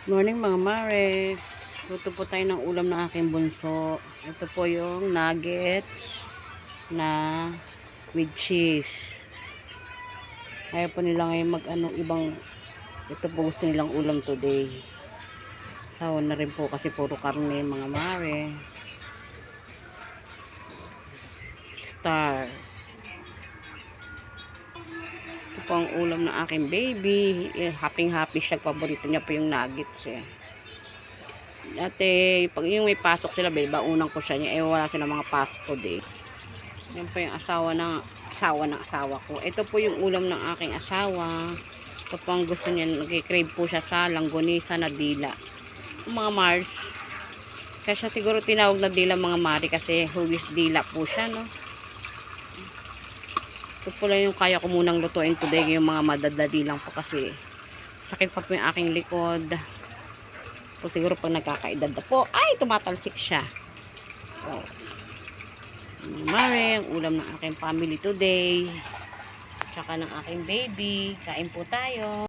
Morning mga mare. Luto po tayo ng ulam ng aking bunso. Ito po yung nuggets na with cheese. Ayaw po nila ngayon ibang, ito po gusto nilang ulam today. Sawa na rin po kasi puro karne mga mare. Star. Ito po ang ulam ng aking baby. Happy siya. Paborito niya po yung nuggets eh. Dati, pag yung may pasok sila, unang ko siya niya. Wala sila mga pasok ko din. Yan po yung asawa ng asawa ko. Ito po yung ulam ng aking asawa. Ito po ang gusto niya. Nag-crave po siya sa langgonisa na dila. Mga Mars. Kaya siya siguro tinawag na dila mga Mari kasi hugis dila po siya, no? Ito po lang yung kaya ko munang lutuin today. Yung mga madadali lang po kasi sakit pa po yung aking likod. So, siguro pag nagkakaedad na po, ay, tumatalsik siya. So, mare, ang ulam ng aking family today. Tsaka ng aking baby. Kain po tayo.